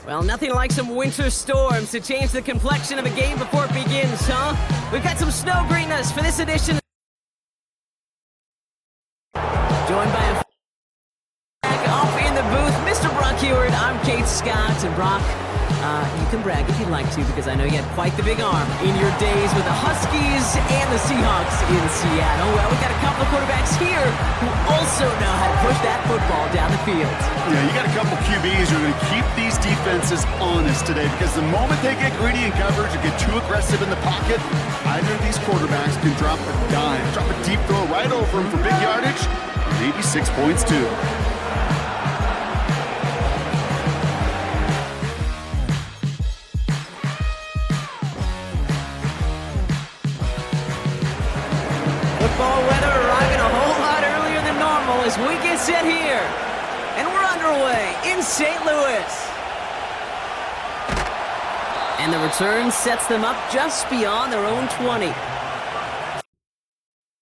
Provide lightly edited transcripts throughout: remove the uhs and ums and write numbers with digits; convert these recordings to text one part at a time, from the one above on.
Well, nothing like some winter storms to change the complexion of a game before it begins, huh? We've got some snow greenness for this edition. Joined by a off in the booth, Mr. Brock Heward. I'm Kate Scott, and Brock, you can brag if you'd like to, because I know you had quite the big arm in your days with the Huskies and the Seahawks in Seattle. Well, we've got a couple of quarterbacks here who also know how to push that football down the field. Yeah, you got a couple QBs who are going to keep these defenses honest today, because the moment they get greedy in coverage or get too aggressive in the pocket, either of these quarterbacks can drop a dime, drop a deep throw right over him for big yardage, maybe 6 points too. Football weather arriving a whole lot earlier than normal as we get set here. And we're underway in St. Louis. And the return sets them up just beyond their own 20.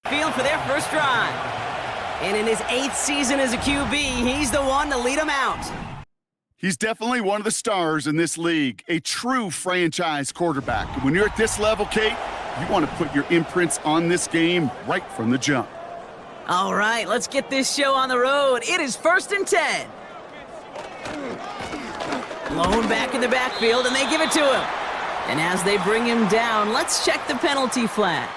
Field for their first drive. And in his 8th season as a QB, he's the one to lead them out. He's definitely one of the stars in this league, a true franchise quarterback. And when you're at this level, Kate, you want to put your imprints on this game right from the jump. All right, let's get this show on the road. It is 1st and 10. Blown back in the backfield, and they give it to him. And as they bring him down, let's check the penalty flag.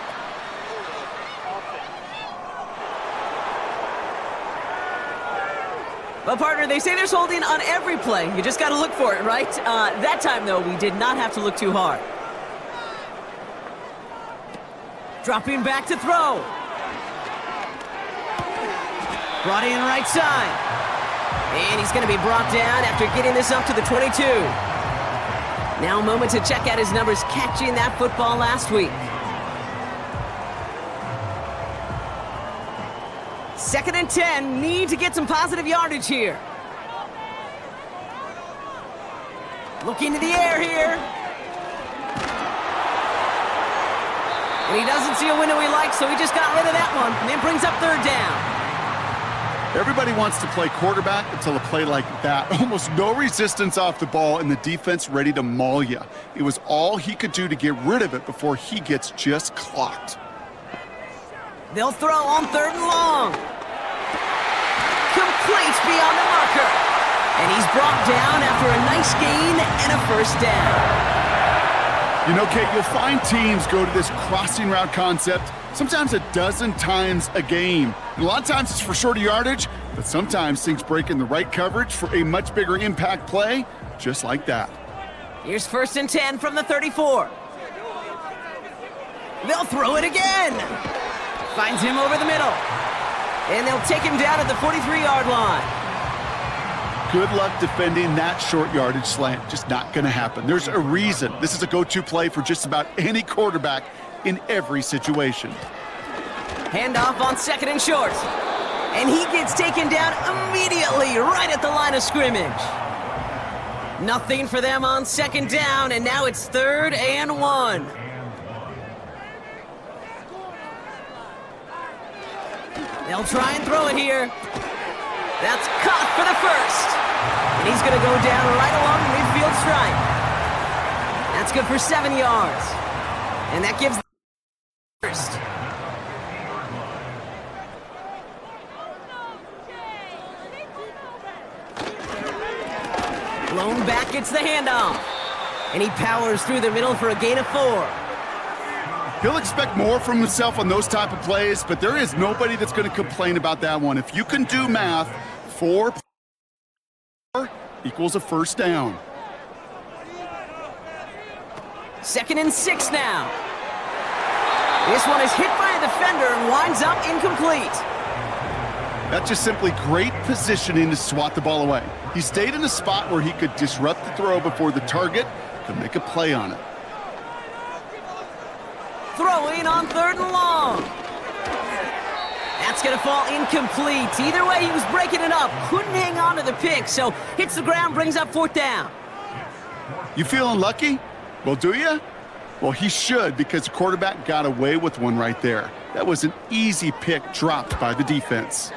Well, partner, they say there's holding on every play. You just got to look for it, right? That time, though, we did not have to look too hard. Dropping back to throw. Brought in right side. And he's going to be brought down after getting this up to the 22. Now a moment to check out his numbers catching that football last week. 2nd and 10. Need to get some positive yardage here. Looking to the air here. And he doesn't see a window he likes, so he just got rid of that one. And then brings up 3rd down. Everybody wants to play quarterback until a play like that. Almost no resistance off the ball and the defense ready to maul you. It was all he could do to get rid of it before he gets just clocked. They'll throw on 3rd and long. Complete beyond the marker. And he's brought down after a nice gain and a 1st down. You know, Kate, you'll find teams go to this crossing route concept sometimes a dozen times a game. And a lot of times it's for shorter yardage, but sometimes things break in the right coverage for a much bigger impact play, just like that. Here's 1st and 10 from the 34. They'll throw it again. Finds him over the middle. And they'll take him down at the 43-yard line. Good luck defending that short yardage slant. Just not going to happen. There's a reason this is a go-to play for just about any quarterback in every situation. Handoff on 2nd and short. And he gets taken down immediately right at the line of scrimmage. Nothing for them on 2nd down, and now it's 3rd and 1. They'll try and throw it here. That's caught for the 1st. And he's going to go down right along the midfield stripe. That's good for 7 yards. And that gives the 1st. Blown back gets the handoff. And he powers through the middle for a gain of 4. He'll expect more from himself on those type of plays, but there is nobody that's going to complain about that one. If you can do math, 4 equals a 1st down. 2nd and 6 now. This one is hit by a defender and winds up incomplete. That's just simply great positioning to swat the ball away. He stayed in a spot where he could disrupt the throw before the target could make a play on it. Throwing on 3rd and long. That's going to fall incomplete. Either way, he was breaking it up. Couldn't hang on to the pick, so hits the ground, brings up 4th down. You feeling lucky? Well, do you? Well, he should, because the quarterback got away with one right there. That was an easy pick dropped by the defense.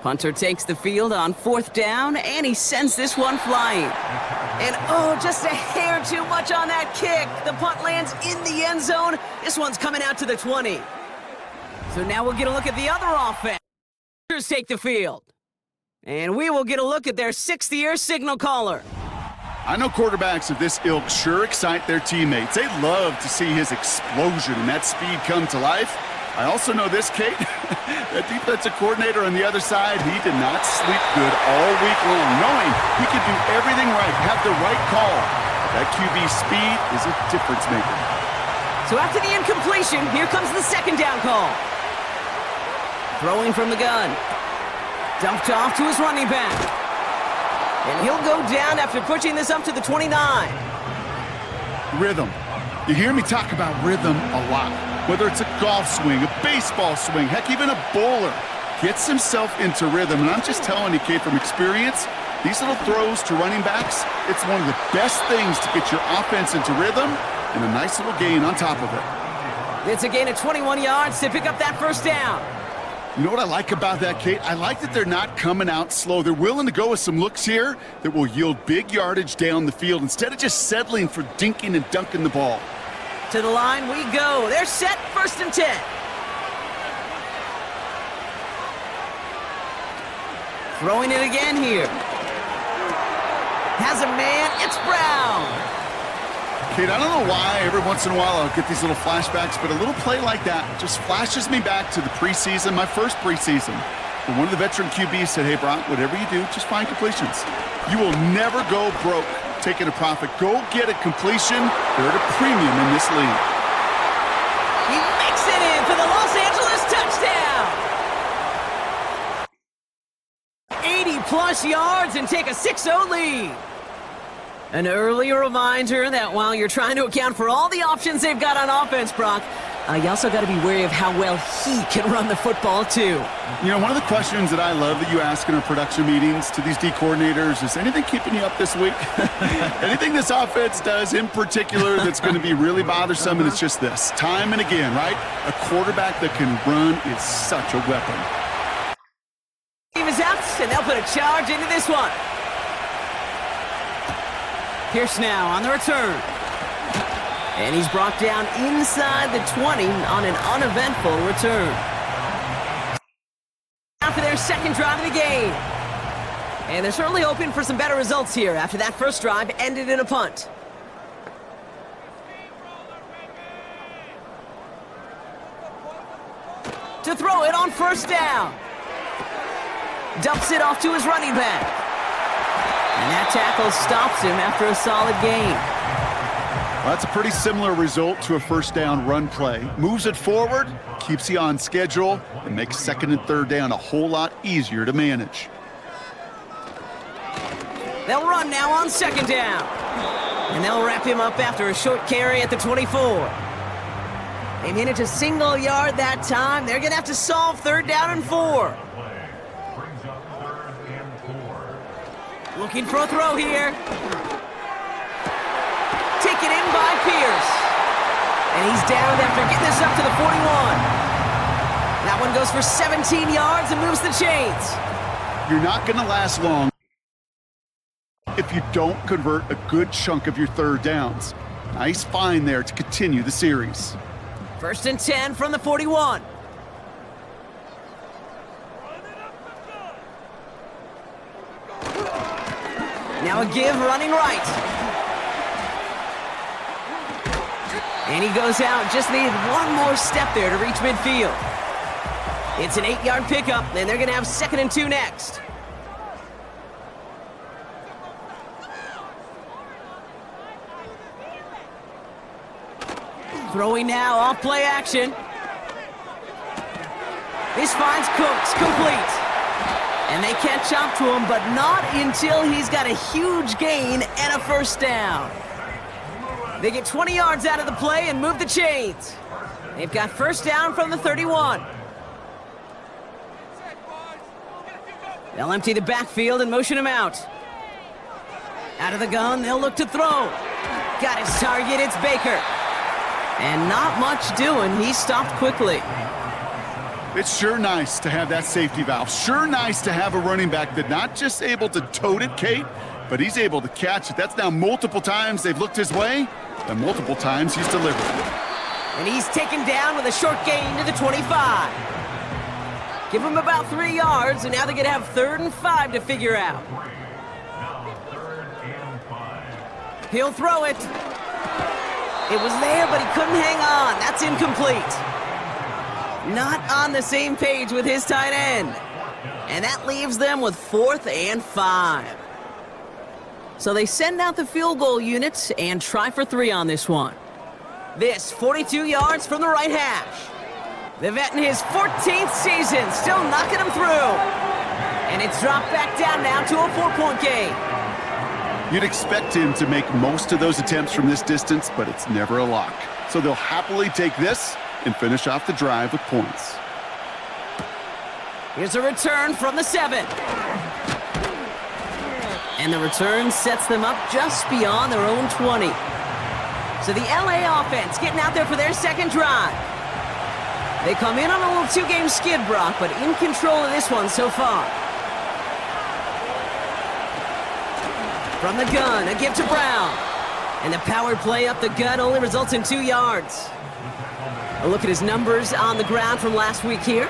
Punter takes the field on 4th down, and he sends this one flying. And oh, just a hair too much on that kick. The punt lands in the end zone. This one's coming out to the 20. So now we'll get a look at the other offense. Take the field. And we will get a look at their 6th-year signal caller. I know quarterbacks of this ilk sure excite their teammates. They love to see his explosion and that speed come to life. I also know this, Kate, that defensive coordinator on the other side, he did not sleep good all week long, knowing he could do everything right, have the right call. That QB speed is a difference maker. So after the incompletion, here comes the 2nd down call. Throwing from the gun. Dumped off to his running back. And he'll go down after pushing this up to the 29. Rhythm. You hear me talk about rhythm a lot. Whether it's a golf swing, a baseball swing, heck, even a bowler gets himself into rhythm. And I'm just telling you, Kate, from experience, these little throws to running backs, it's one of the best things to get your offense into rhythm and a nice little gain on top of it. It's a gain of 21 yards to pick up that 1st down. You know what I like about that, Kate? I like that they're not coming out slow. They're willing to go with some looks here that will yield big yardage down the field instead of just settling for dinking and dunking the ball. To the line we go. They're set, 1st and 10. Throwing it again here. Has a man, it's Brown. Kate, I don't know why every once in a while I'll get these little flashbacks, but a little play like that just flashes me back to the preseason, my first preseason. But one of the veteran QBs said, hey, Brock, whatever you do, just find completions. You will never go broke taking a profit. Go get a completion. They're at a premium in this league. He makes it in for the Los Angeles touchdown. 80-plus yards and take a 6-0 lead. An early reminder that while you're trying to account for all the options they've got on offense, Brock, you also got to be wary of how well he can run the football, too. You know, one of the questions that I love that you ask in our production meetings to these D coordinators is, anything keeping you up this week? Anything this offense does in particular that's going to be really bothersome? And it's just this. Time and again, right? A quarterback that can run is such a weapon. Team is out, and they'll put a charge into this one. Pierce now on the return. And he's brought down inside the 20 on an uneventful return. Now for their 2nd drive of the game. And they're certainly hoping for some better results here after that 1st drive ended in a punt. To throw it on 1st down. Dumps it off to his running back. And that tackle stops him after a solid gain. Well, that's a pretty similar result to a 1st down run play. Moves it forward, keeps you on schedule, and makes 2nd and 3rd down a whole lot easier to manage. They'll run now on 2nd down. And they'll wrap him up after a short carry at the 24. They manage a single yard that time. They're going to have to solve 3rd down and 4. Looking for a throw here. Taken in by Pierce. And he's down after getting this up to the 41. That one goes for 17 yards and moves the chains. You're not going to last long if you don't convert a good chunk of your 3rd downs. Nice find there to continue the series. 1st and 10 from the 41. Now a give running right. And he goes out. Just needed one more step there to reach midfield. It's an 8-yard pickup, and they're going to have 2nd and 2 next. Throwing now off play action. This finds Cooks complete. And they catch up to him, but not until he's got a huge gain and a 1st down. They get 20 yards out of the play and move the chains. They've got 1st down from the 31. They'll empty the backfield and motion him out. Out of the gun, they'll look to throw. Got his target, it's Baker. And not much doing, he stopped quickly. It's sure nice to have that safety valve. Sure nice to have a running back that not just able to tote it, Kate, but he's able to catch it. That's now multiple times they've looked his way, and multiple times he's delivered. And he's taken down with a short gain to the 25. Give him about 3 yards, and now they're going to have 3rd and 5 to figure out. He'll throw it. It was there, but he couldn't hang on. That's incomplete. Not on the same page with his tight end. And that leaves them with 4th and 5. So they send out the field goal units and try for 3 on this one. This, 42 yards from the right hash. The vet in his 14th season, still knocking him through. And it's dropped back down now to a 4-point game. You'd expect him to make most of those attempts from this distance, but it's never a lock. So they'll happily take this and finish off the drive with points. Here's a return from the 7. And the return sets them up just beyond their own 20. So the LA offense getting out there for their second drive. They come in on a little 2-game skid, Brock, but in control of this one so far. From the gun, a give to Brown. And the power play up the gut only results in 2 yards. A look at his numbers on the ground from last week here.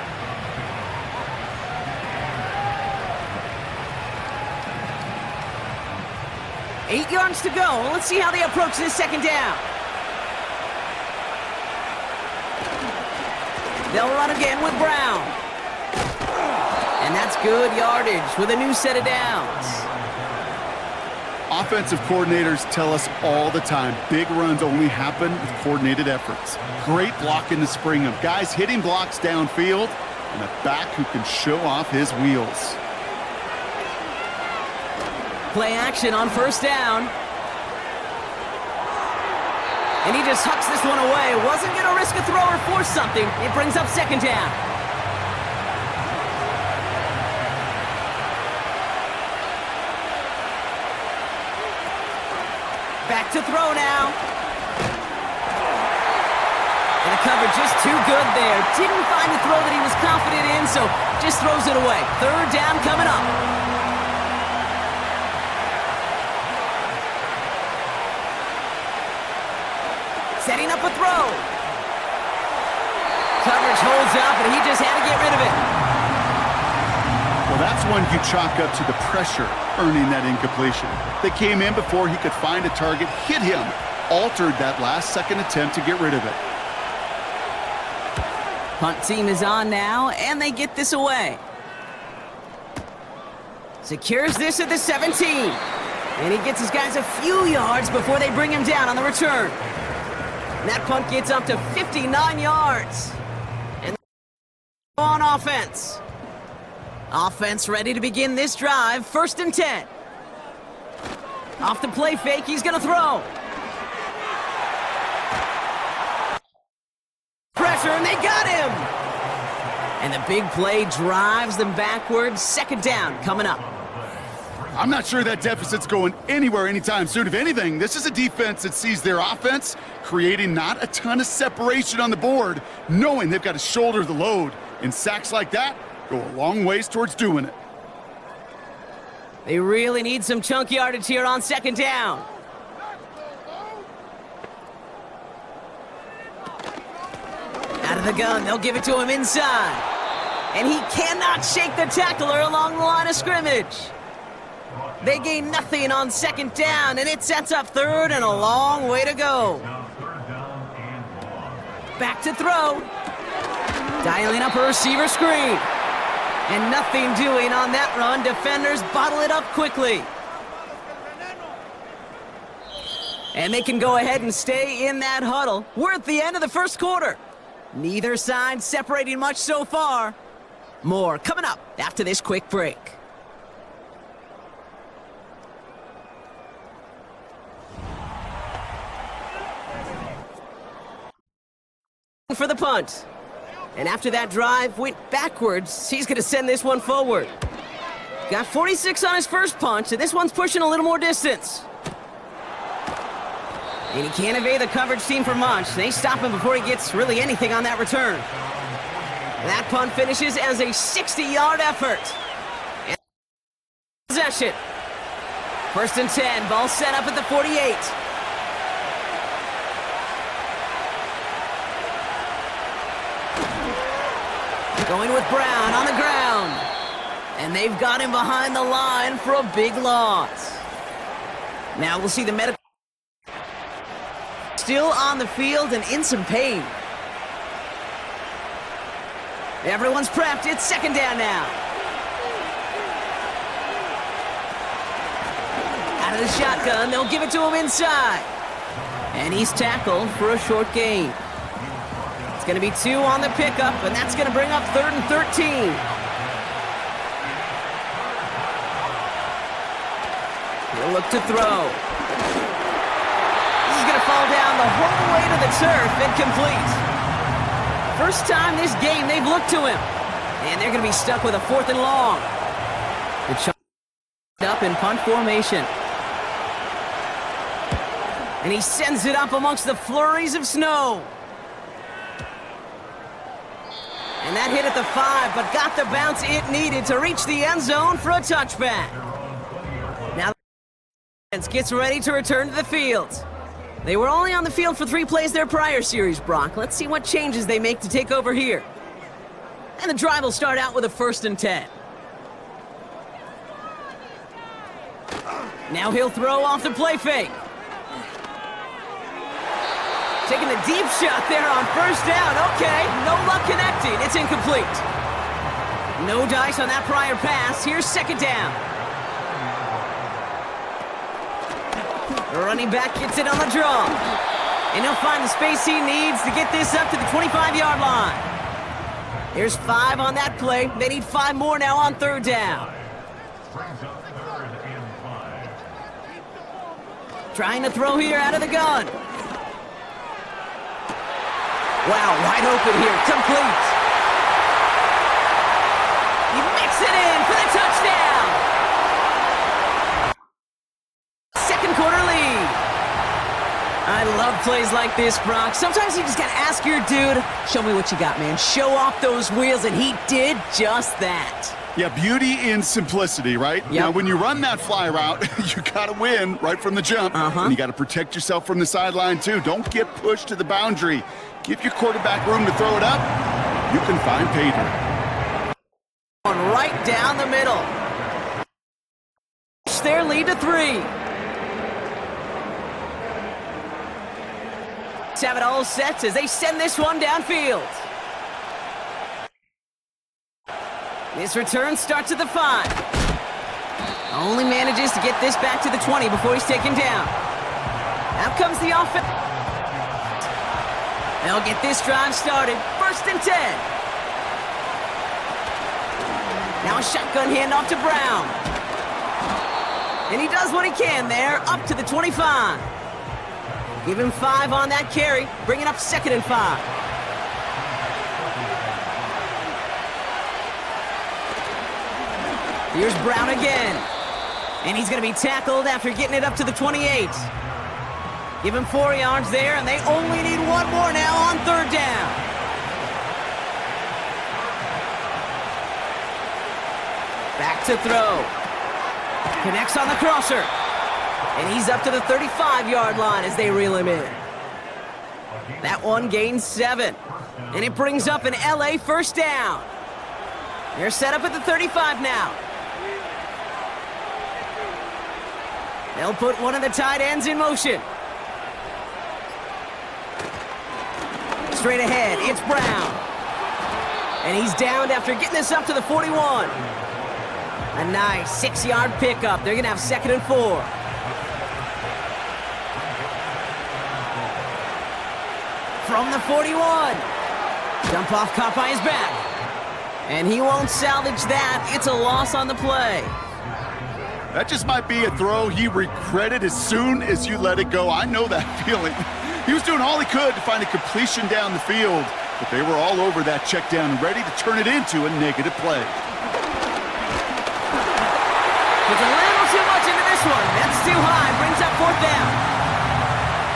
Eight yards to go. Let's see how they approach this second down. They'll run again with Brown. And that's good yardage with a new set of downs. Offensive coordinators tell us all the time, big runs only happen with coordinated efforts. Great block in the spring of guys hitting blocks downfield and a back who can show off his wheels. Play action on 1st down. And he just hucks this one away. Wasn't going to risk a throw or force something. It brings up 2nd down. Back to throw now. And the coverage just too good there. Didn't find the throw that he was confident in, so just throws it away. 3rd down coming up. Setting up a throw. Coverage holds up, and he just had to get rid of it. Well, that's one you chalk up to the pressure earning that incompletion. They came in before he could find a target, hit him, altered that last-second attempt to get rid of it. Punt team is on now, and they get this away. Secures this at the 17. And he gets his guys a few yards before they bring him down on the return. And that punt gets up to 59 yards. And on offense. Offense ready to begin this drive. 1st and 10. Off the play fake, he's going to throw. Pressure, and they got him. And the big play drives them backwards. 2nd down coming up. I'm not sure that deficit's going anywhere anytime soon. If anything, this is a defense that sees their offense creating not a ton of separation on the board, knowing they've got to shoulder the load. And sacks like that go a long ways towards doing it. They really need some chunk yardage here on 2nd down. Out of the gun, they'll give it to him inside. And he cannot shake the tackler along the line of scrimmage. They gain nothing on 2nd down, and it sets up 3rd and a long way to go. Back to throw. Dialing up a receiver screen. And nothing doing on that run. Defenders bottle it up quickly. And they can go ahead and stay in that huddle. We're at the end of the 1st quarter. Neither side separating much so far. More coming up after this quick break. For the punt. And after that drive went backwards, he's going to send this one forward. Got 46 on his first punch, and this one's pushing a little more distance. And he can't evade the coverage team for much. They stop him before he gets really anything on that return. That punt finishes as a 60-yard effort. And possession. 1st and 10, ball set up at the 48. Going with Brown on the ground. And they've got him behind the line for a big loss. Now we'll see the medical still on the field and in some pain. Everyone's prepped. It's 2nd down now. Out of the shotgun, they'll give it to him inside. And he's tackled for a short gain. It's going to be 2 on the pickup, and that's going to bring up 3rd and 13. He'll look to throw. This is going to fall down the whole way to the turf and complete. First time this game they've looked to him. And they're going to be stuck with a 4th and long. The Chargers up in punt formation. And he sends it up amongst the flurries of snow. And that hit at the 5, but got the bounce it needed to reach the end zone for a touchback. Now the defense gets ready to return to the field. They were only on the field for 3 plays their prior series, Brock. Let's see what changes they make to take over here. And the drive will start out with a 1st and 10. Now he'll throw off the play fake. Taking the deep shot there on 1st down. Okay, no luck connecting. It's incomplete. No dice on that prior pass. Here's 2nd down. The running back gets it on the draw. And he'll find the space he needs to get this up to the 25-yard line. There's 5 on that play. They need 5 more now on 3rd down. Trying to throw here out of the gun. Wow, wide open here. Complete. He makes it in for the touchdown. 2nd quarter lead. I love plays like this, Brock. Sometimes you just gotta ask your dude, show me what you got, man. Show off those wheels, and he did just that. Yeah, beauty in simplicity, right? Yep. Now, when you run that fly route, you gotta win right from the jump. And you gotta protect yourself from the sideline, too. Don't get pushed to the boundary. Give your quarterback room to throw it up. You can find pay dirt. Right down the middle. Their lead to 3. Let's have it all set as they send this one downfield. This return starts at the 5. Only manages to get this back to the 20 before he's taken down. Out comes the offense. They'll get this drive started. 1st and 10. Now a shotgun handoff to Brown. And he does what he can there, up to the 25. Give him 5 on that carry, bring it up 2nd and 5. Here's Brown again. And he's going to be tackled after getting it up to the 28. Give him 4 yards there, and they only need 1 more now on 3rd down. Back to throw. Connects on the crosser. And he's up to the 35-yard line as they reel him in. That one gains 7. And it brings up an LA 1st down. They're set up at the 35 now. They'll put one of the tight ends in motion. Straight ahead, it's Brown. And he's downed after getting this up to the 41. A nice 6-yard pickup. They're going to have 2nd and 4. From the 41. Jump off caught by his back. And he won't salvage that. It's a loss on the play. That just might be a throw he regretted as soon as you let it go. I know that feeling. He was doing all he could to find a completion down the field, but they were all over that check down, ready to turn it into a negative play. Puts a little too much into this one. That's too high. Brings up 4th down.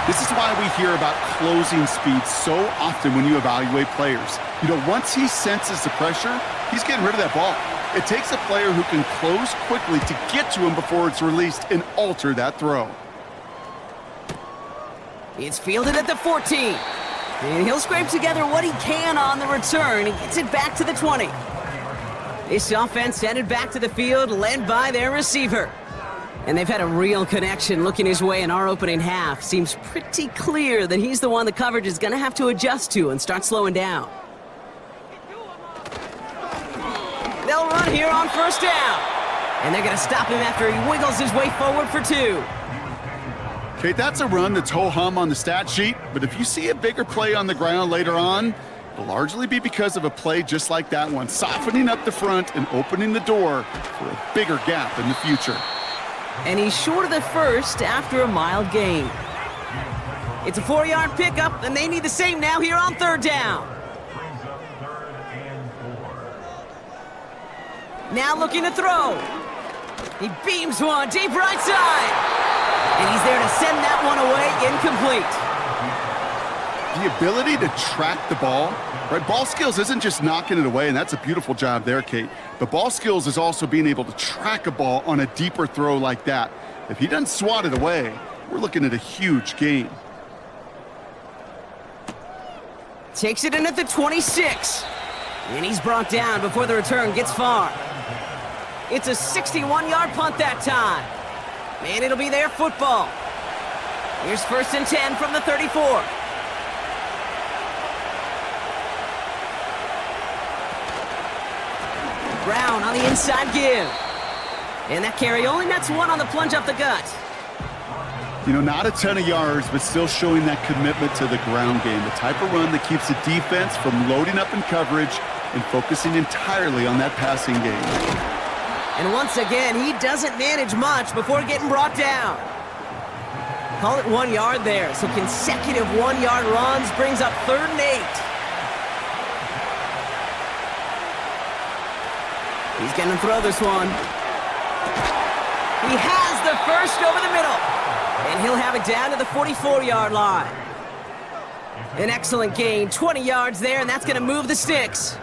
This is why we hear about closing speed so often when you evaluate players. You know, once he senses the pressure, he's getting rid of that ball. It takes a player who can close quickly to get to him before it's released and alter that throw. It's fielded at the 14. And he'll scrape together what he can on the return. He gets it back to the 20. This offense headed back to the field, led by their receiver. And they've had a real connection looking his way in our opening half. Seems pretty clear that he's the one the coverage is going to have to adjust to and start slowing down. They'll run here on first down. And they're going to stop him after he wiggles his way forward for 2. Okay, that's a run that's ho-hum on the stat sheet, but if you see a bigger play on the ground later on, it'll largely be because of a play just like that one, softening up the front and opening the door for a bigger gap in the future. And he's short of the first after a mild gain. It's a 4-yard pickup, and they need the same now here on third down. Now looking to throw. He beams one deep right side. And he's there to send that one away incomplete. The ability to track the ball, right? Ball skills isn't just knocking it away, and that's a beautiful job there, Kate. But ball skills is also being able to track a ball on a deeper throw like that. If he doesn't swat it away, we're looking at a huge gain. Takes it in at the 26. And he's brought down before the return gets far. It's a 61-yard punt that time. And it'll be their football. Here's first and 10 from the 34. Brown on the inside give. And that carry only nets 1 on the plunge up the gut. You know, not a ton of yards, but still showing that commitment to the ground game. The type of run that keeps the defense from loading up in coverage and focusing entirely on that passing game. And once again, he doesn't manage much before getting brought down. Call it 1 yard there, so consecutive 1-yard runs brings up 3rd and 8. He's gonna throw this one. He has the first over the middle. And he'll have it down to the 44-yard line. An excellent gain, 20 yards there, and that's gonna move the sticks.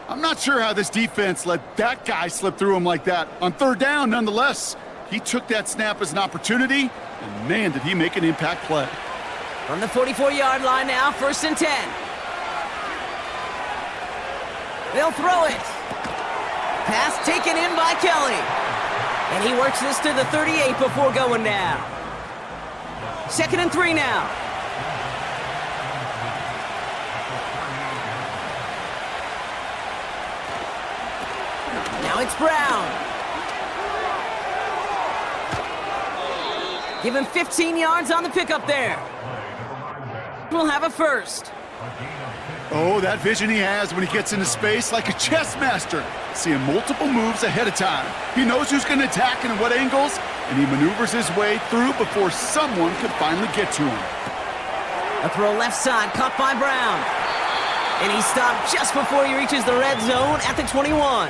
I'm not sure how this defense let that guy slip through him like that. On third down, nonetheless, he took that snap as an opportunity, and man, did he make an impact play. From the 44-yard line now, first and 10. They'll throw it. Pass taken in by Kelly. And he works this to the 38 before going down. 2nd and 3 now. Now it's Brown. Give him 15 yards on the pickup there. We'll have a first. Oh, that vision he has when he gets into space like a chess master. Seeing multiple moves ahead of time. He knows who's going to attack and at what angles, and he maneuvers his way through before someone can finally get to him. A throw left side, caught by Brown. And he stopped just before he reaches the red zone at the 21.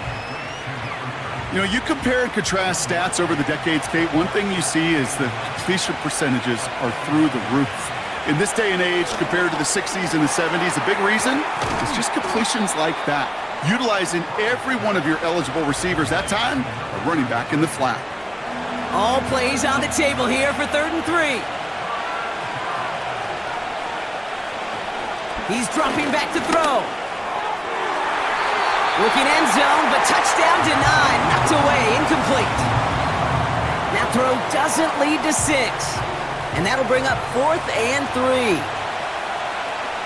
You know, you compare and contrast stats over the decades, Kate. One thing you see is the completion percentages are through the roof. In this day and age, compared to the 60s and the 70s, a big reason is just completions like that. Utilizing every one of your eligible receivers that time, a running back in the flat. All plays on the table here for 3rd and 3. He's dropping back to throw. Looking end zone, but touchdown denied. Knocked away, incomplete. That throw doesn't lead to 6. And that'll bring up 4th and 3.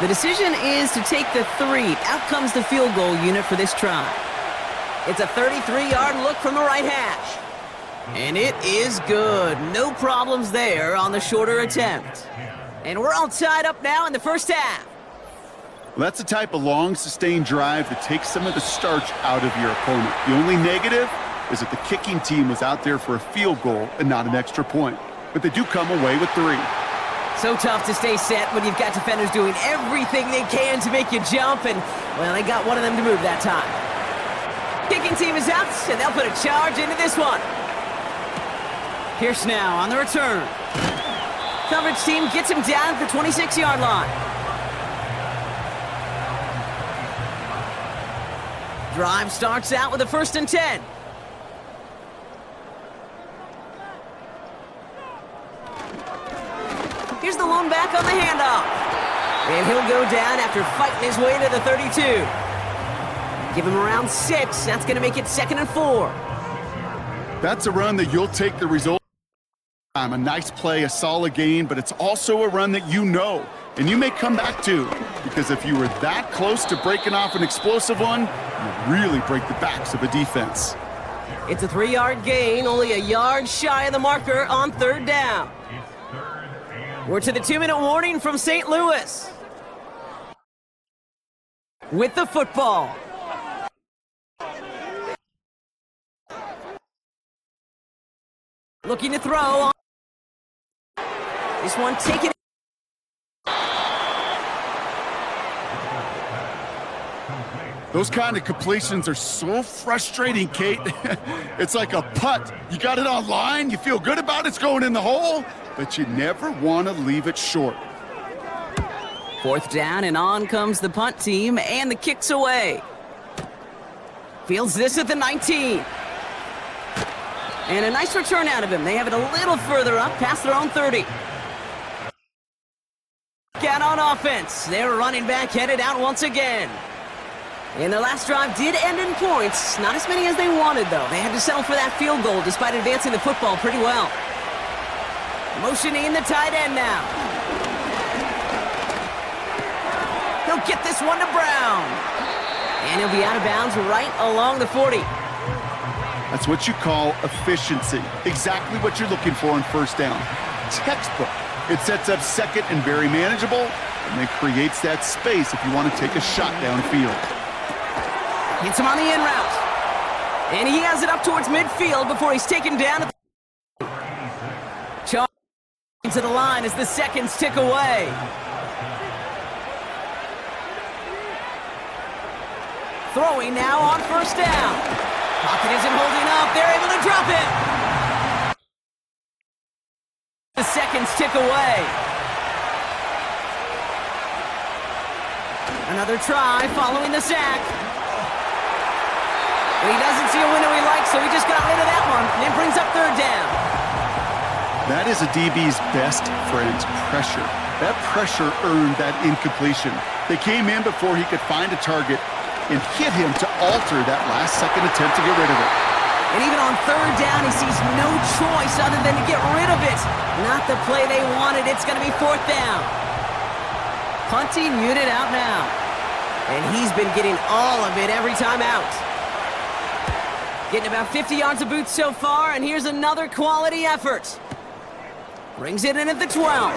The decision is to take the 3. Out comes the field goal unit for this try. It's a 33-yard look from the right hash. And it is good. No problems there on the shorter attempt. And we're all tied up now in the first half. Well, that's the type of long, sustained drive that takes some of the starch out of your opponent. The only negative is that the kicking team was out there for a field goal and not an extra point. But they do come away with 3. So tough to stay set when you've got defenders doing everything they can to make you jump, and, well, they got one of them to move that time. Kicking team is out, and they'll put a charge into this one. Pierce now on the return. coverage team gets him down at the 26-yard line. Drive starts out with a 1st and 10. Here's the lone back on the handoff. And he'll go down after fighting his way to the 32. Give him around 6. That's going to make it 2nd and 4. That's a run that you'll take the result. A nice play, a solid gain, but it's also a run that you know, and you may come back to, because if you were that close to breaking off an explosive one, you really break the backs of a defense. It's a 3-yard gain, only a yard shy of the marker on 3rd down. We're to the 2-minute warning from St. Louis. With the football. Looking to throw. This one taken. Those kind of completions are so frustrating, Kate. It's like a putt. You got it on line, you feel good about it's going in the hole, but you never want to leave it short. 4th down, and on comes the punt team, and the kick's away. Fields this at the 19. And a nice return out of him. They have it a little further up, past their own 30. Out on offense. Their running back headed out once again. And their last drive did end in points. Not as many as they wanted, though. They had to settle for that field goal despite advancing the football pretty well. Motioning the tight end now. He'll get this one to Brown. And he'll be out of bounds right along the 40. That's what you call efficiency. Exactly what you're looking for on 1st down. Textbook. It sets up 2nd and very manageable, and then creates that space if you want to take a shot downfield. Hits him on the in route. And he has it up towards midfield before he's taken down at the... Charging to the line as the seconds tick away. Throwing now on 1st down. Pocket isn't holding up. They're able to drop it. The seconds tick away. Another try following the sack. And he doesn't see a window he likes, so he just got rid of that one. And it brings up 3rd down. That is a DB's best friend, pressure. That pressure earned that incompletion. They came in before he could find a target and hit him to alter that last-second attempt to get rid of it. And even on 3rd down, he sees no choice other than to get rid of it. Not the play they wanted. It's going to be 4th down. Punting unit out now. And he's been getting all of it every time out. Getting about 50 yards of boots so far, and here's another quality effort. Brings it in at the 12.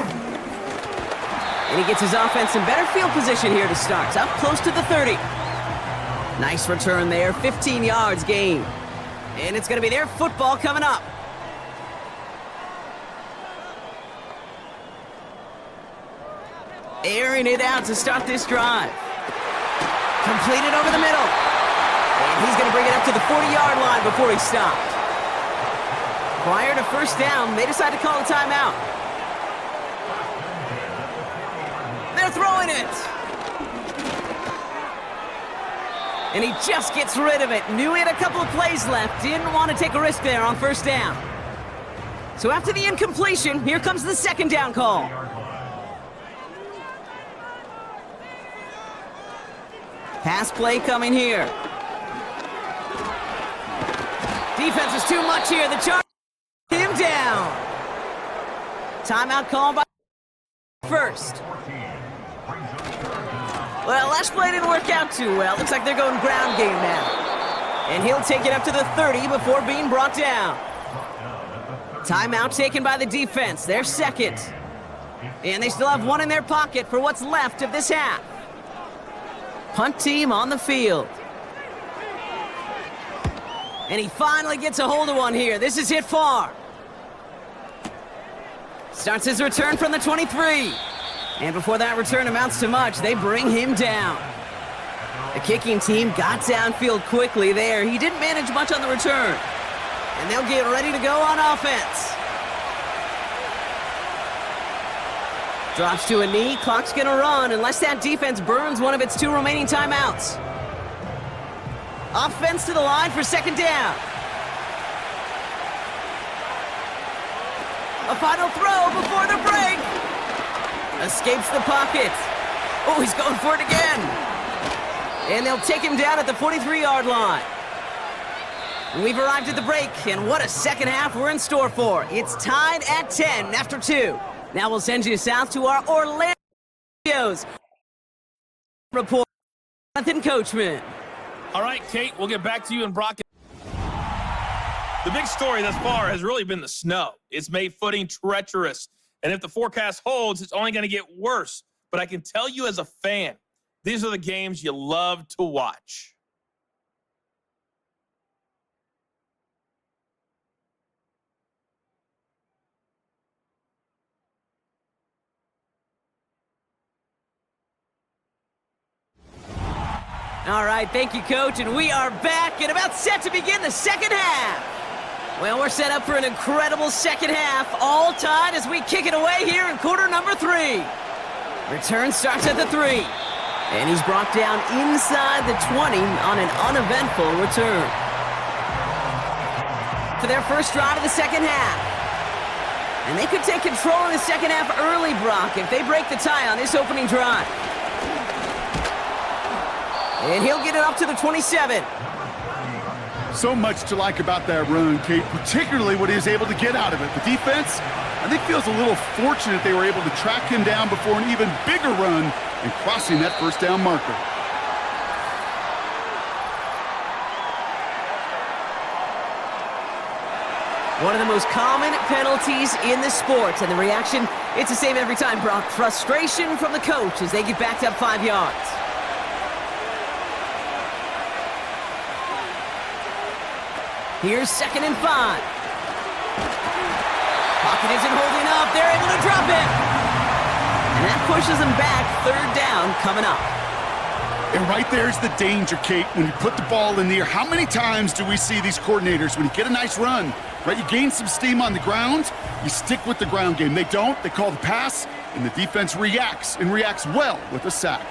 And he gets his offense in better field position here to start. Up close to the 30. Nice return there, 15 yards gain. And it's going to be their football coming up. Airing it out to start this drive. Completed over the middle. And he's going to bring it up to the 40-yard line before he stopped. Prior to 1st down, they decide to call a timeout. They're throwing it. And he just gets rid of it. Knew he had a couple of plays left. Didn't want to take a risk there on 1st down. So after the incompletion, here comes the 2nd down call. Pass play coming here. Defense is too much here. The Chargers him down. Timeout call by 1st. Well, last play didn't work out too well. Looks like they're going ground game now. And he'll take it up to the 30 before being brought down. Timeout taken by the defense. Their 2nd. And they still have one in their pocket for what's left of this half. Punt team on the field. And he finally gets a hold of one here. This is hit far. Starts his return from the 23. And before that return amounts to much, they bring him down. The kicking team got downfield quickly there. He didn't manage much on the return. And they'll get ready to go on offense. Drops to a knee, clock's gonna run unless that defense burns one of its 2 remaining timeouts. Offense to the line for second down. A final throw before the break. Escapes the pocket. Oh, he's going for it again. And they'll take him down at the 43-yard line. We've arrived at the break, and what a second half we're in store for. It's tied at 10 after 2. Now we'll send you south to our Orlando studios. Report, Jonathan Coachman. All right, Kate, we'll get back to you and Brock. The big story thus far has really been the snow. It's made footing treacherous, and if the forecast holds, it's only going to get worse. But I can tell you as a fan, these are the games you love to watch. All right, thank you, Coach, and we are back and about set to begin the second half. Well, we're set up for an incredible second half, all tied as we kick it away here in quarter number 3. Return starts at the 3, and he's brought down inside the 20 on an uneventful return. For their first drive of the second half. And they could take control in the second half early, Brock, if they break the tie on this opening drive. And he'll get it up to the 27. So much to like about that run, Kate, particularly what he was able to get out of it. The defense, I think, feels a little fortunate they were able to track him down before an even bigger run and crossing that first down marker. One of the most common penalties in the sport, and the reaction, it's the same every time, Brock. Frustration from the coach as they get backed up 5 yards. Here's 2nd and 5. Pocket isn't holding up. They're able to drop it. And that pushes them back. 3rd down coming up. And right there's the danger, Kate, when you put the ball in the air. How many times do we see these coordinators, when you get a nice run, right, you gain some steam on the ground, you stick with the ground game. They don't. They call the pass, and the defense reacts, and reacts well with a sack.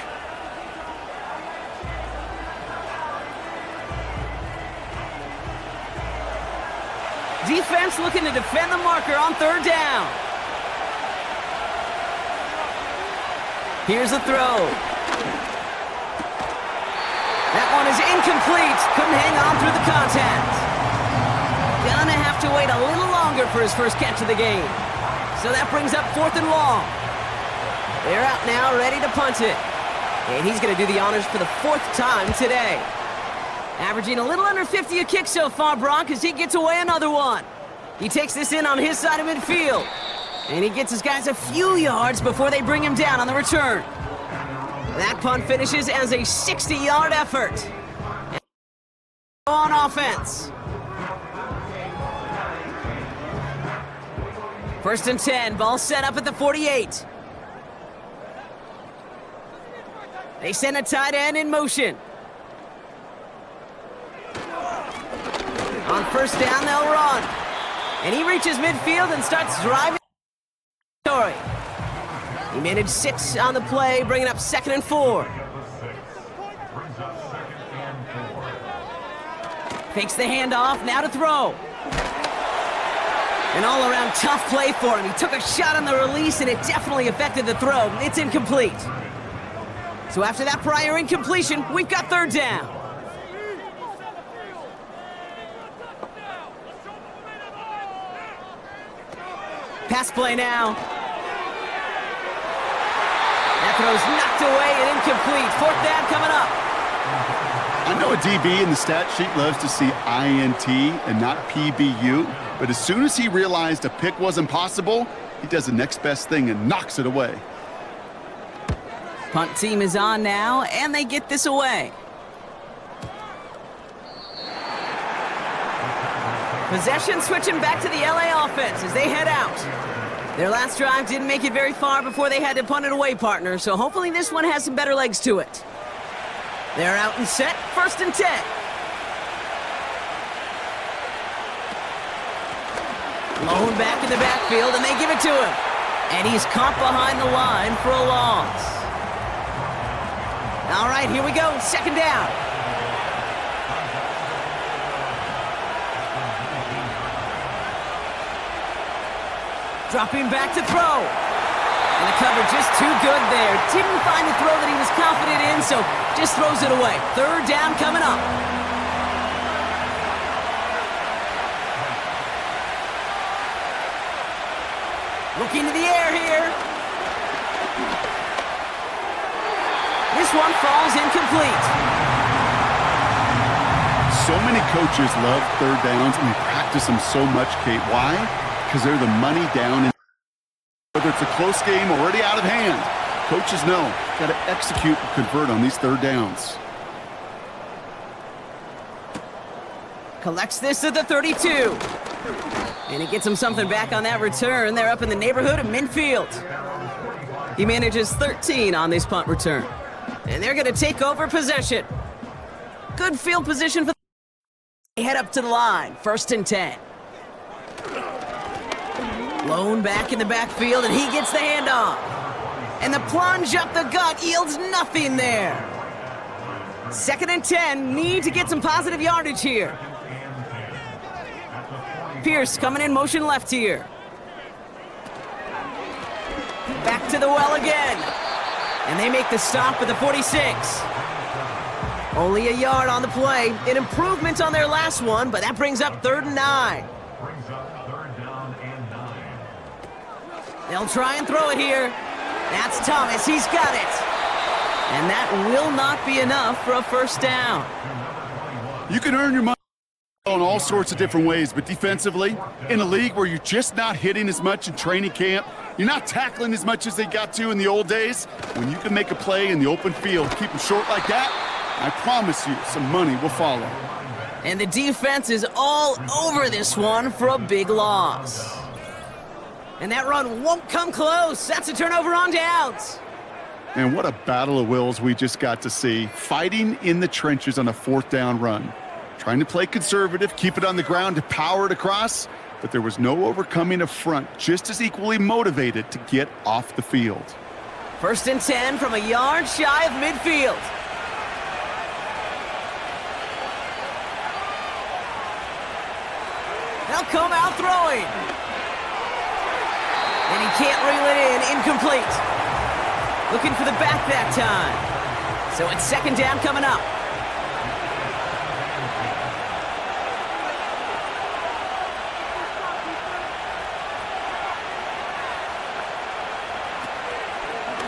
Defense looking to defend the marker on 3rd down. Here's the throw. That one is incomplete. Couldn't hang on through the contact. Gonna have to wait a little longer for his first catch of the game. So that brings up 4th and long. They're out now, ready to punt it. And he's gonna do the honors for the 4th time today. Averaging a little under 50 a kick so far, Brock, as he gets away another one. He takes this in on his side of midfield. And he gets his guys a few yards before they bring him down on the return. That punt finishes as a 60-yard effort. On offense. 1st and 10, ball set up at the 48. They send a tight end in motion. On 1st down, they'll run. And he reaches midfield and starts driving. He managed 6 on the play, bringing up 2nd and 4. Fakes the handoff, now to throw. An all-around tough play for him. He took a shot on the release, and it definitely affected the throw. It's incomplete. So after that prior incompletion, we've got 3rd down. Pass play now. That throw's knocked away and incomplete. 4th down coming up. I know a DB in the stat sheet loves to see INT and not PBU, but as soon as he realized a pick wasn't possible, he does the next best thing and knocks it away. Punt team is on now, and they get this away. Possession switching back to the LA offense as they head out. Their last drive didn't make it very far before they had to punt it away, partner, so hopefully this one has some better legs to it. They're out and set, 1st and 10. Lone back in the backfield, and they give it to him. And he's caught behind the line for a loss. All right, here we go, second down. Dropping back to throw. And the cover just too good there. Didn't find the throw that he was confident in, so just throws it away. Third down coming up. Looking to the air here. This one falls incomplete. So many coaches love third downs, and they practice them so much, Kate. Why? Because they're the money down. Whether it's a close game already out of hand, coaches know, got to execute and convert on these third downs. Collects this at the 32. And he gets him something back on that return. They're up in the neighborhood of midfield. He manages 13 on this punt return. And they're going to take over possession. Good field position for they head up to the line. 1st and 10. Blown back in the backfield, and he gets the handoff. And the plunge up the gut yields nothing there. 2nd and 10, need to get some positive yardage here. Pierce coming in motion left here. Back to the well again. And they make the stop at the 46. Only a yard on the play. An improvement on their last one, but that brings up 3rd and 9. They'll try and throw it here. That's Thomas. He's got it. And that will not be enough for a first down. You can earn your money in all sorts of different ways, but defensively, in a league where you're just not hitting as much in training camp, you're not tackling as much as they got to in the old days, when you can make a play in the open field, keep them short like that, I promise you some money will follow. And the defense is all over this one for a big loss. And that run won't come close. That's a turnover on downs. And what a battle of wills we just got to see. Fighting in the trenches on a 4th down run. Trying to play conservative, keep it on the ground to power it across, but there was no overcoming a front just as equally motivated to get off the field. 1st and 10 from a yard shy of midfield. They'll come out throwing. And he can't reel it in, incomplete. Looking for the back that time. So it's 2nd down coming up.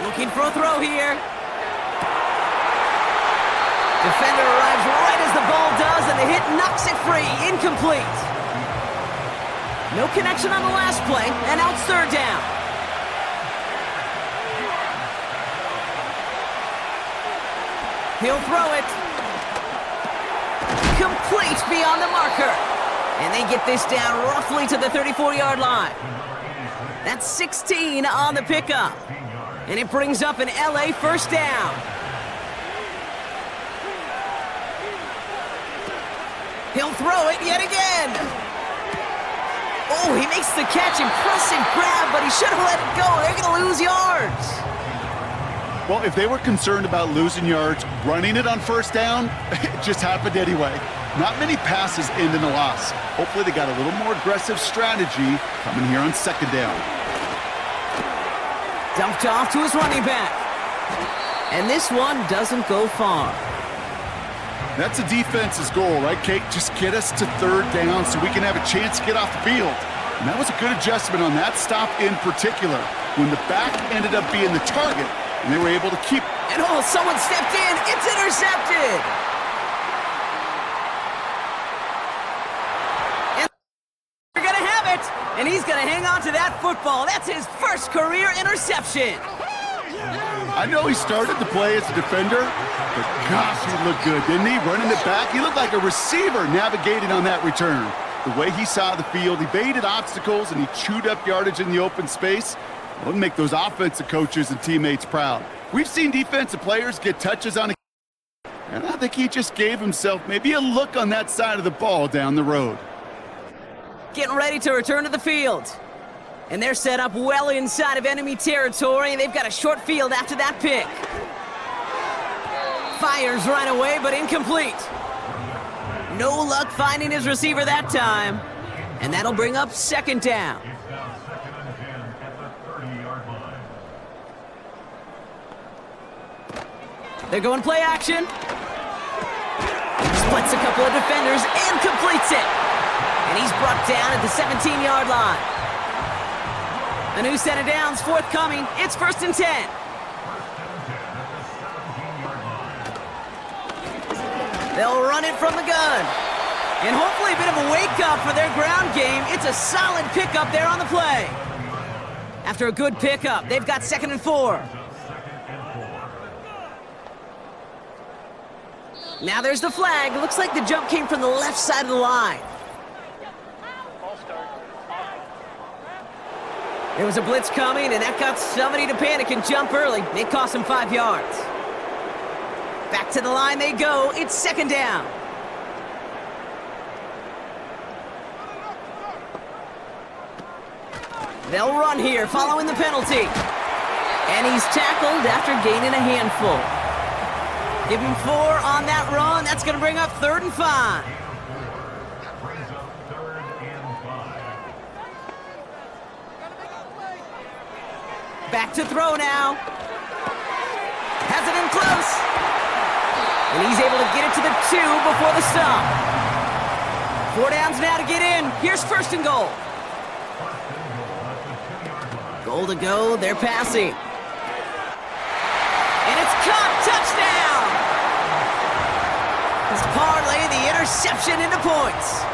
Looking for a throw here. Defender arrives right as the ball does, and the hit knocks it free. Incomplete. No connection on the last play, and now it's 3rd down. He'll throw it. Complete beyond the marker. And they get this down roughly to the 34-yard line. That's 16 on the pickup. And it brings up an LA first down. He'll throw it yet again. Oh, he makes the catch. Impressive grab, but he should have let it go. They're going to lose yards. Well, if they were concerned about losing yards, running it on 1st down, it just happened anyway. Not many passes end in a loss. Hopefully they got a little more aggressive strategy coming here on 2nd down. Dumped off to his running back. And this one doesn't go far. That's a defense's goal, right, Kate? Just get us to 3rd down so we can have a chance to get off the field. And that was a good adjustment on that stop in particular, when the back ended up being the target, and they were able to keep. And oh, someone stepped in. It's intercepted. And they're going to have it. And he's going to hang on to that football. That's his first career interception. I know he started to play as a defender, but gosh, he looked good, didn't he? Running it back, he looked like a receiver navigating on that return. The way he saw the field, he baited obstacles, and he chewed up yardage in the open space. It would make those offensive coaches and teammates proud. We've seen defensive players get touches on a and I think he just gave himself maybe a look on that side of the ball down the road. Getting ready to return to the field. And they're set up well inside of enemy territory. They've got a short field after that pick. Fires right away, but incomplete. No luck finding his receiver that time. And that'll bring up second down. They're going play action. Splits a couple of defenders and completes it. And he's brought down at the 17-yard line. A new set of downs forthcoming. It's 1st and 10. They'll run it from the gun. And hopefully a bit of a wake-up for their ground game. It's a solid pickup there on the play. After a good pickup, they've got 2nd and 4. Now there's the flag. Looks like the jump came from the left side of the line. There was a blitz coming, and that got somebody to panic and jump early. It cost him 5 yards. Back to the line they go. It's 2nd down. They'll run here following the penalty. And he's tackled after gaining a handful. Give him 4 on that run. That's going to bring up 3rd and 5. Back to throw now. Has it in close. And he's able to get it to the 2 before the stop. 4 downs now to get in. Here's 1st and goal. Goal to go. They're passing. And it's caught. Touchdown. Let's parlay the interception into points.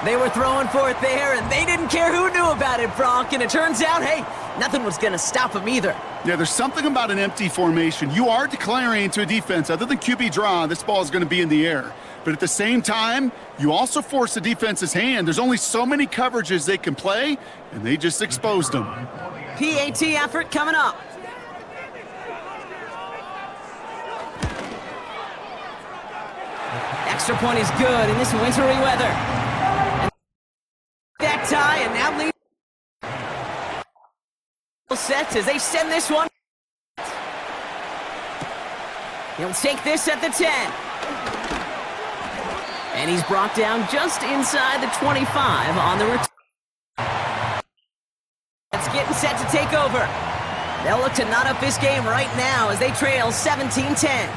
They were throwing for it there, and they didn't care who knew about it, Bronk. And it turns out, hey, nothing was going to stop them either. Yeah, there's something about an empty formation. You are declaring to a defense, other than QB draw, this ball is going to be in the air. But at the same time, you also force the defense's hand. There's only so many coverages they can play, and they just exposed them. PAT effort coming up. Extra point is good in this wintry weather. And that tie, and now lead sets as they send this one. He'll take this at the 10. And he's brought down just inside the 25 on the return. It's getting set to take over. They'll look to knot up this game right now as they trail 17-10.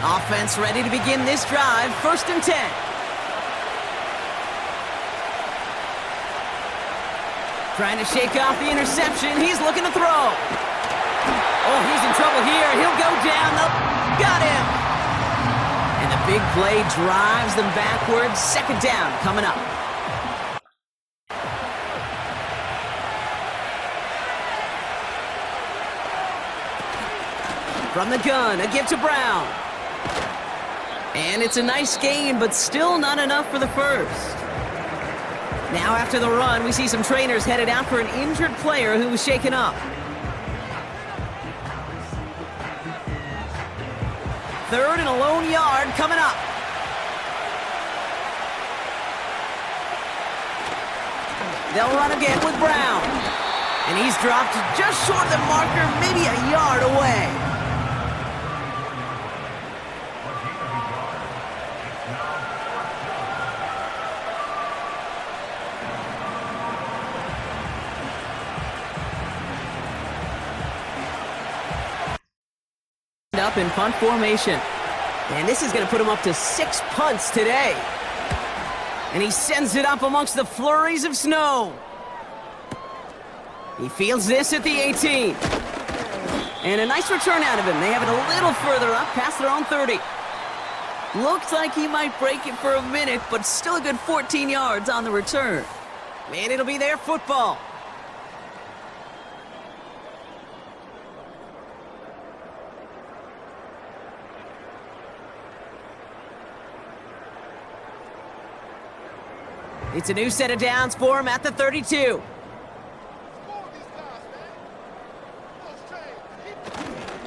Offense ready to begin this drive. 1st and 10. Trying to shake off the interception. He's looking to throw. Oh, he's in trouble here. He'll go down. Got him. And the big play drives them backwards. 2nd down coming up. From the gun, a give to Brown. And it's a nice gain, but still not enough for the first. Now after the run, we see some trainers headed out for an injured player who was shaken up. 3rd and a lone yard coming up. They'll run again with Brown. And he's dropped just short of the marker, maybe a yard away. Up in punt formation. And this is going to put him up to 6 punts today. And he sends it up amongst the flurries of snow. He fields this at the 18. And a nice return out of him. They have it a little further up past their own 30. Looks like he might break it for a minute, but still a good 14 yards on the return. And it'll be their football. It's a new set of downs for him at the 32.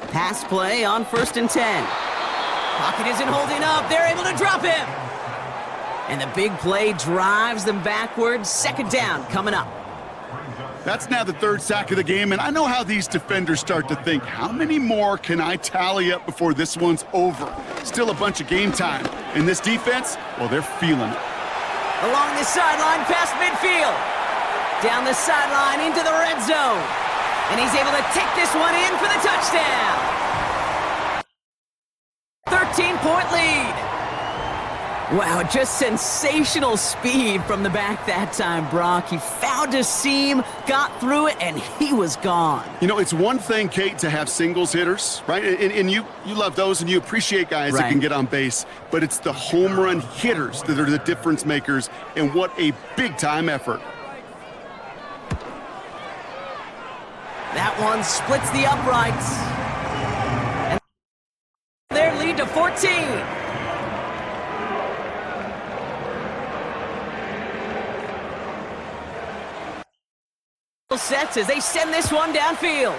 Pass play on 1st and 10. Pocket isn't holding up. They're able to drop him. And the big play drives them backwards. Second down coming up. That's now the third sack of the game, and I know how these defenders start to think, how many more can I tally up before this one's over? Still a bunch of game time. And this defense, well, they're feeling it. Along the sideline, past midfield. Down the sideline into the red zone. And he's able to take this one in for the touchdown. 13-point lead. Wow, just sensational speed from the back that time, Brock. He found a seam, got through it, and he was gone. You know, it's one thing, Kate, to have singles hitters, right? And you love those, and you appreciate guys that can get on base. But it's the home run hitters that are the difference makers, and what a big-time effort. That one splits the uprights. And their lead to 14. Sets as they send this one downfield.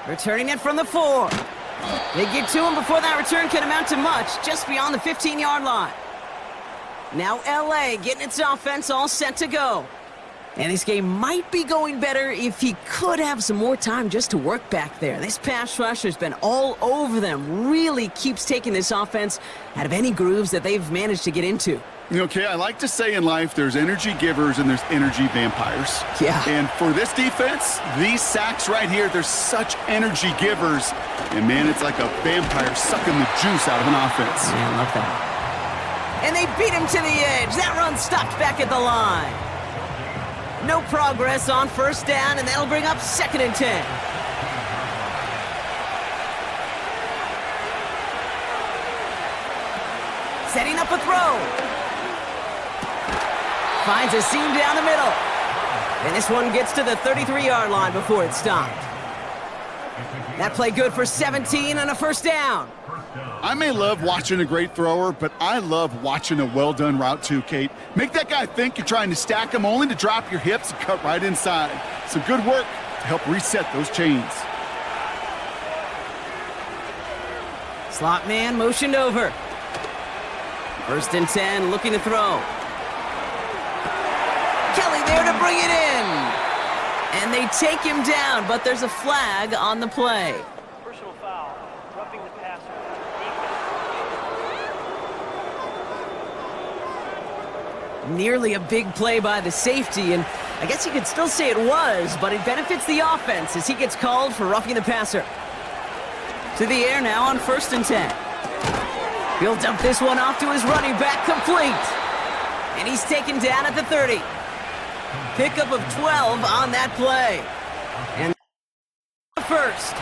Returning it from the 4. They get to him before that return can amount to much, just beyond the 15-yard line. Now LA getting its offense all set to go. And this game might be going better if he could have some more time just to work back there. This pass rush has been all over them. Really keeps taking this offense out of any grooves that they've managed to get into. Okay, I like to say in life there's energy givers and there's energy vampires. Yeah. And for this defense, these sacks right here, they're such energy givers. And man, it's like a vampire sucking the juice out of an offense. Yeah, I love that. And they beat him to the edge. That run stopped back at the line. No progress on first down, and that'll bring up 2nd and 10. Setting up a throw. Finds a seam down the middle. And this one gets to the 33-yard line before it's stopped. That play good for 17 and a first down. I may love watching a great thrower, but I love watching a well-done route too, Kate. Make that guy think you're trying to stack him only to drop your hips and cut right inside. Some good work to help reset those chains. Slot man motioned over. 1st and 10, looking to throw. Kelly there to bring it in. And they take him down, but there's a flag on the play. Personal foul, roughing the passer. Nearly a big play by the safety, and I guess you could still say it was, but it benefits the offense as he gets called for roughing the passer. To the air now on 1st and 10. He'll dump this one off to his running back, complete. And he's taken down at the 30. Pickup of 12 on that play. And the first.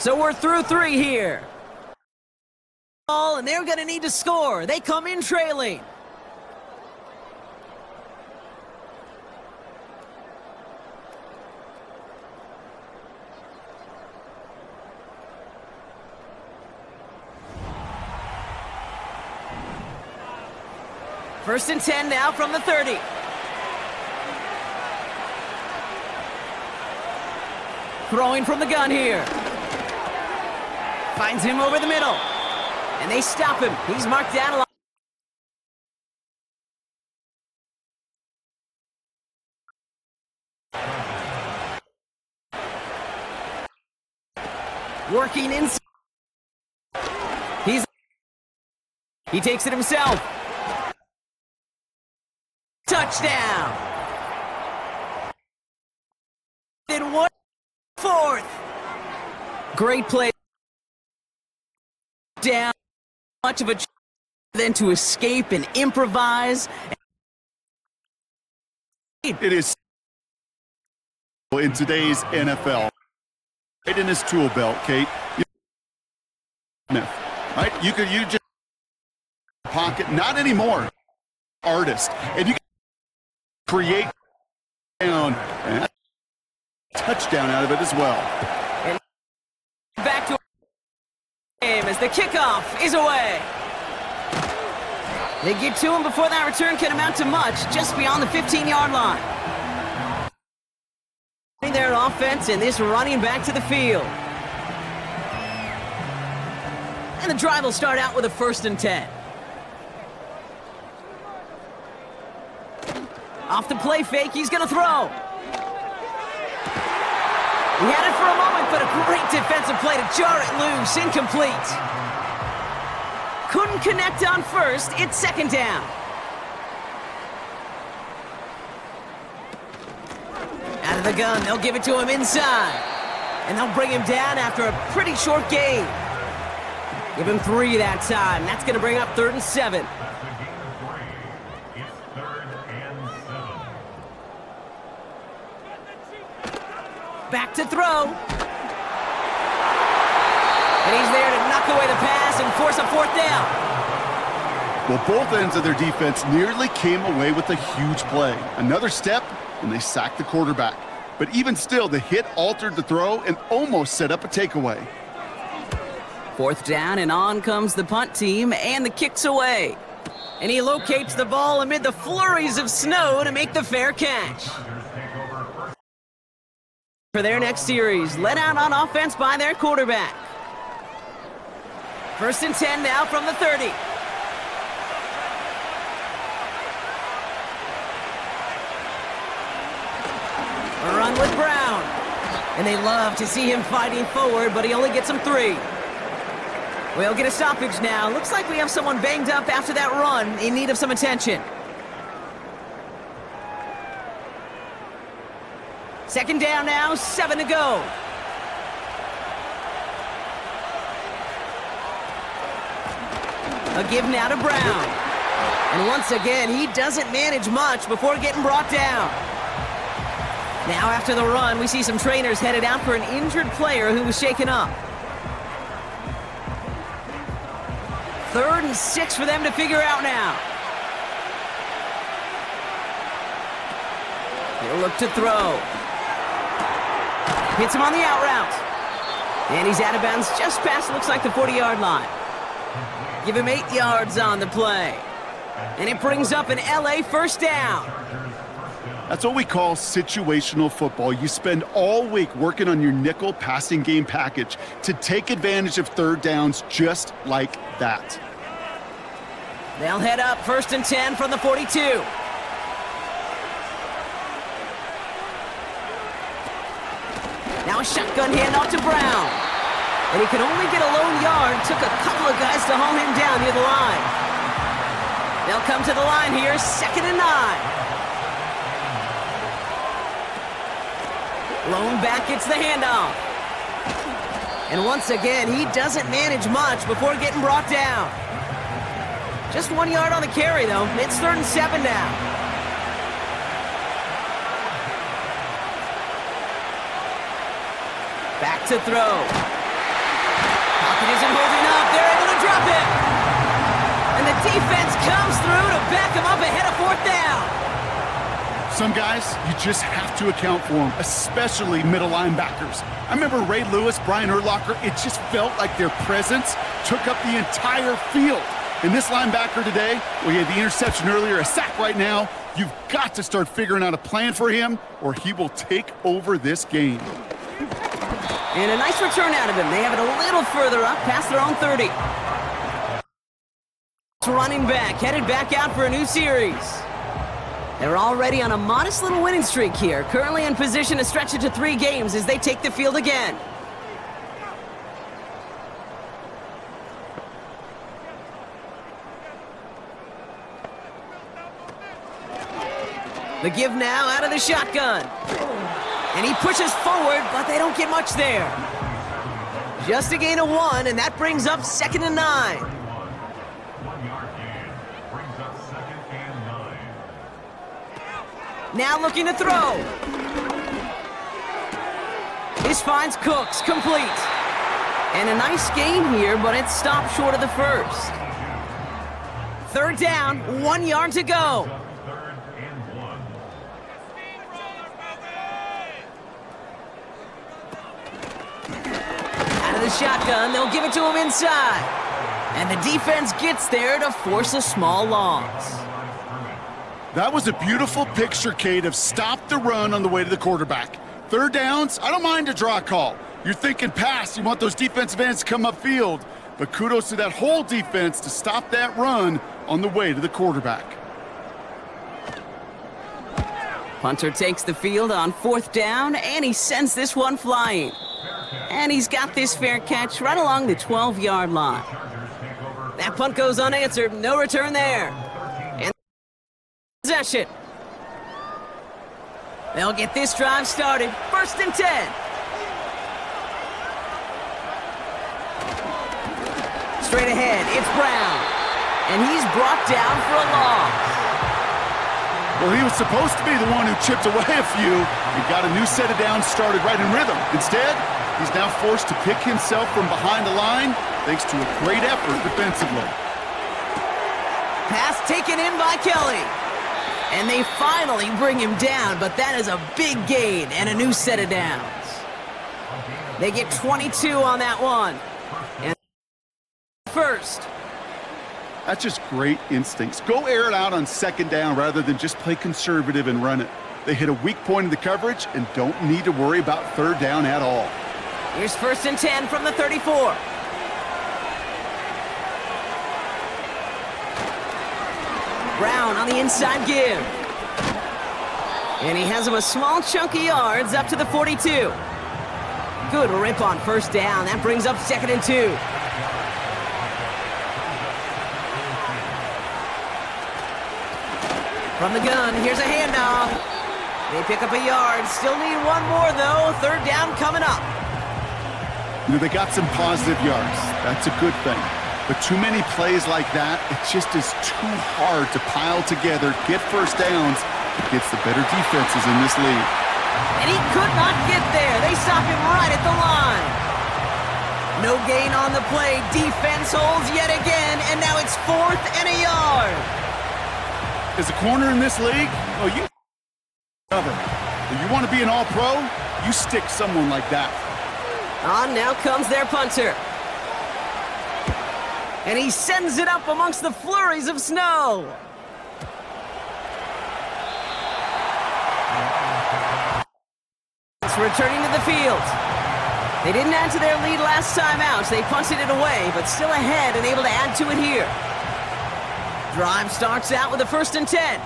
So we're through 3 here. And they're going to need to score. They come in trailing. First and 10 now from the 30. Throwing from the gun here. Finds him over the middle. And they stop him. He's marked down a lot. Working inside. He takes it himself. Touchdown. Then 1-4. Great play. Down. Much of a then to escape and improvise. It is in today's NFL. Right in his tool belt, Kate. Right? You just pocket, not anymore. Artist, and you can create down and touchdown out of it as well. And back to game as the kickoff is away. They get to him before that return can amount to much, just beyond the 15-yard line. Their offense and this running back to the field. And the drive will start out with a 1st and 10. Off the play fake, he's going to throw. He had it for a moment, but a great defensive play to jar it loose. Incomplete. Couldn't connect on 1st. It's 2nd down. Out of the gun, they'll give it to him inside. And they'll bring him down after a pretty short gain. Give him 3 that time. That's going to bring up 3rd and 7. Back to throw. And he's there to knock away the pass and force a 4th down. Well, both ends of their defense nearly came away with a huge play. Another step, and they sacked the quarterback. But even still, the hit altered the throw and almost set up a takeaway. 4th down, and on comes the punt team, and the kick's away. And he locates the ball amid the flurries of snow to make the fair catch. For their next series, led out on offense by their quarterback. 1st and 10 now from the 30. A run with Brown. And they love to see him fighting forward, but he only gets him 3. We'll get a stoppage now. Looks like we have someone banged up after that run, in need of some attention. 2nd down now, 7 to go. A give now to Brown. And once again, he doesn't manage much before getting brought down. Now after the run, we see some trainers headed out for an injured player who was shaken up. 3rd and 6 for them to figure out now. He'll look to throw. Hits him on the out route. And he's out of bounds just past, looks like, the 40-yard line. Give him 8 yards on the play. And it brings up an LA 1st down. That's what we call situational football. You spend all week working on your nickel passing game package to take advantage of 3rd downs just like that. They'll head up 1st and 10 from the 42. Now a shotgun handoff to Brown. And he could only get a lone yard. Took a couple of guys to haul him down near the line. They'll come to the line here, 2nd and 9. Lone back gets the handoff. And once again, he doesn't manage much before getting brought down. Just 1 yard on the carry, though. It's 3rd and 7 now. Back to throw. Pocket isn't holding up. They're able to drop it. And the defense comes through to back him up ahead of 4th down. Some guys, you just have to account for them, especially middle linebackers. I remember Ray Lewis, Brian Urlacher, it just felt like their presence took up the entire field. And this linebacker today, well, he had the interception earlier, a sack right now. You've got to start figuring out a plan for him, or he will take over this game. And a nice return out of him. They have it a little further up, past their own 30. Running back, headed back out for a new series. They're already on a modest little winning streak here, currently in position to stretch it to 3 games as they take the field again. The give now out of the shotgun. And he pushes forward, but they don't get much there. Just a gain of 1, and that brings up 2nd and 9. Now looking to throw. This finds Cooks, complete. And a nice gain here, but it's stopped short of the 1st. 3rd down, 1 yard to go. Out of the shotgun, they'll give it to him inside. And the defense gets there to force a small loss. That was a beautiful picture, Kate, of stop the run on the way to the quarterback. Third downs, I don't mind a draw call. You're thinking pass, you want those defensive ends to come upfield. But kudos to that whole defense to stop that run on the way to the quarterback. Punter takes the field on 4th down, and he sends this one flying. And he's got this fair catch right along the 12-yard line. That punt goes unanswered, no return there. And possession. They'll get this drive started, 1st and 10. Straight ahead, it's Brown. And he's brought down for a loss. Well, he was supposed to be the one who chipped away a few. He got a new set of downs started right in rhythm. Instead, he's now forced to pick himself from behind the line thanks to a great effort defensively. Pass taken in by Kelly. And they finally bring him down, but that is a big gain and a new set of downs. They get 22 on that one. And first. That's just great instincts. Go air it out on 2nd down rather than just play conservative and run it. They hit a weak point in the coverage and don't need to worry about 3rd down at all. Here's 1st and 10 from the 34. Brown on the inside give. And he has him a small chunk of yards up to the 42. Good rip on 1st down. That brings up 2nd and 2. From the gun, here's a handoff. They pick up a yard. Still need one more, though. 3rd down coming up. You know, they got some positive yards. That's a good thing. But too many plays like that, it just is too hard to pile together, get 1st downs against the better defenses in this league. And he could not get there. They stop him right at the line. No gain on the play. Defense holds yet again, and now it's 4th and a yard. As a corner in this league, oh, you cover. If you want to be an all-pro, you stick someone like that. On now comes their punter. And he sends it up amongst the flurries of snow. It's returning to the field. They didn't add to their lead last time out, so they punted it away, but still ahead and able to add to it here. Drive starts out with a 1st and 10.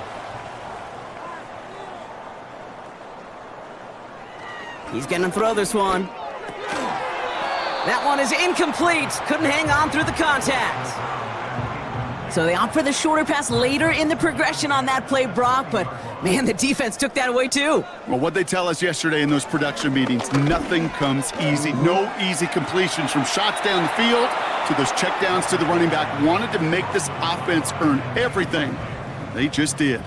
He's going to throw this one. That one is incomplete. Couldn't hang on through the contact. So they opt for the shorter pass later in the progression on that play, Brock, but man, the defense took that away too. Well, what they tell us yesterday in those production meetings, nothing comes easy. No easy completions from shots down the field to those checkdowns to the running back. Wanted to make this offense earn everything. They just did.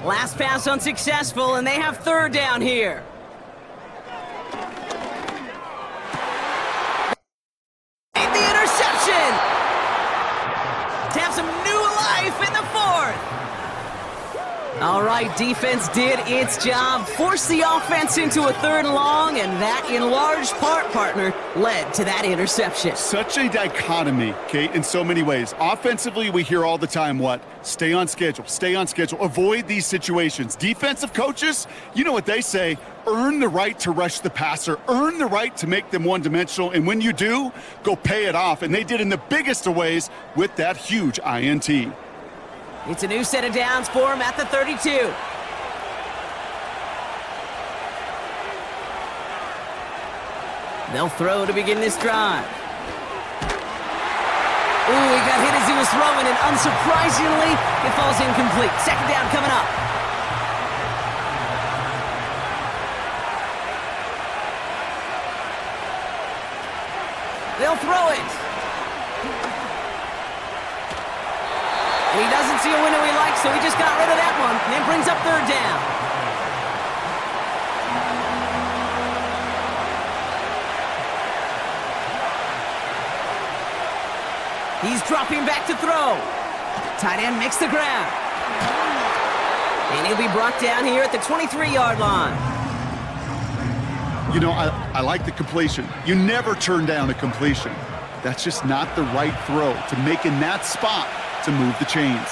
Last pass unsuccessful, and they have 3rd down here. The interception! To have some new life in the 4th. All right, defense did its job, forced the offense into a 3rd and long, and that, in large part, partner, led to that interception. Such a dichotomy, Kate, in so many ways. Offensively, we hear all the time what? Stay on schedule, avoid these situations. Defensive coaches, you know what they say, earn the right to rush the passer, earn the right to make them one-dimensional, and when you do, go pay it off. And they did in the biggest of ways with that huge INT. It's a new set of downs for him at the 32. They'll throw to begin this drive. Ooh, he got hit as he was throwing, and unsurprisingly, it falls incomplete. 2nd down coming up. They'll throw it. And he doesn't see a window he likes, so he just got rid of that one. And it brings up 3rd down. He's dropping back to throw. Tight end makes the grab. And he'll be brought down here at the 23-yard line. You know, I like the completion. You never turn down a completion. That's just not the right throw to make in that spot to move the chains.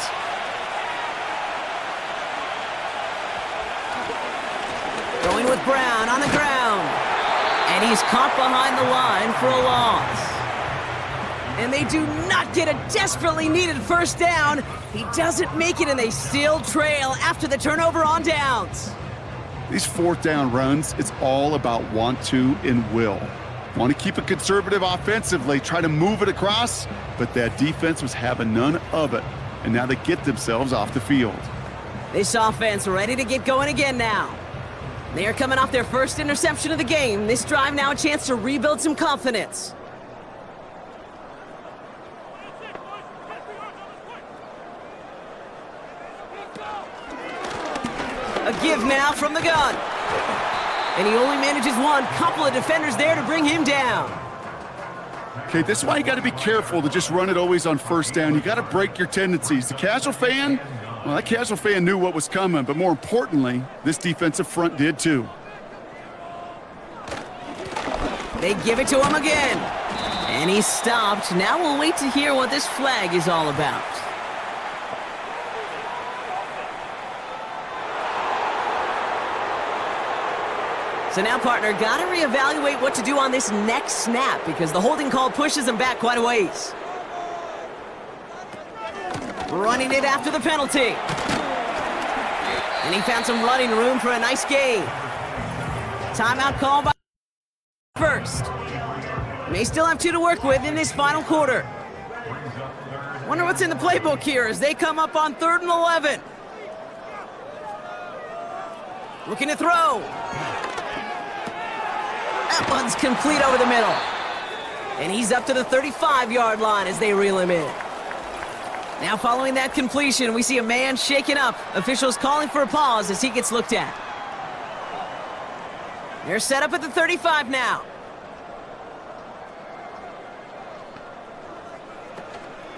Going with Brown on the ground. And he's caught behind the line for a loss. And they do not get a desperately needed first down. He doesn't make it, and they still trail after the turnover on downs. These fourth down runs, it's all about want to and will. Want to keep it conservative offensively, try to move it across, but that defense was having none of it. And now they get themselves off the field. This offense ready to get going again now. They are coming off their first interception of the game. This drive now a chance to rebuild some confidence. A give now from the gun. And he only manages one. Couple of defenders there to bring him down. Okay, this is why you got to be careful to just run it always on first down. You got to break your tendencies. The casual fan, well, that casual fan knew what was coming, but more importantly, this defensive front did too. They give it to him again. And he's stopped. Now we'll wait to hear what this flag is all about. So now, partner, got to reevaluate what to do on this next snap because the holding call pushes him back quite a ways. Running it after the penalty. And he found some running room for a nice gain. Timeout call by first. May still have 2 to work with in this final quarter. Wonder what's in the playbook here as they come up on 3rd and 11. Looking to throw. That one's complete over the middle. And he's up to the 35-yard line as they reel him in. Now following that completion, we see a man shaken up. Officials calling for a pause as he gets looked at. They're set up at the 35 now.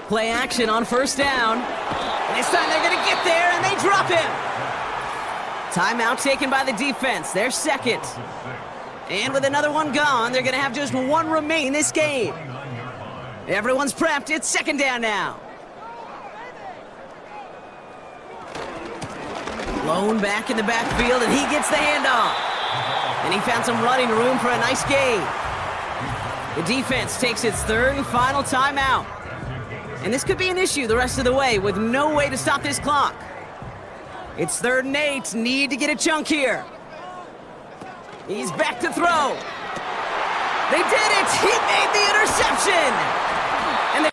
Play action on first down. And this time they're going to get there, and they drop him. Timeout taken by the defense. They're second. And with another one gone, they're going to have just one remain this game. Everyone's prepped. It's second down now. Lone back in the backfield, and he gets the handoff. And he found some running room for a nice gain. The defense takes its 3rd and final timeout. And this could be an issue the rest of the way with no way to stop this clock. It's 3rd and 8. Need to get a chunk here. He's back to throw. They did it! He made the interception! And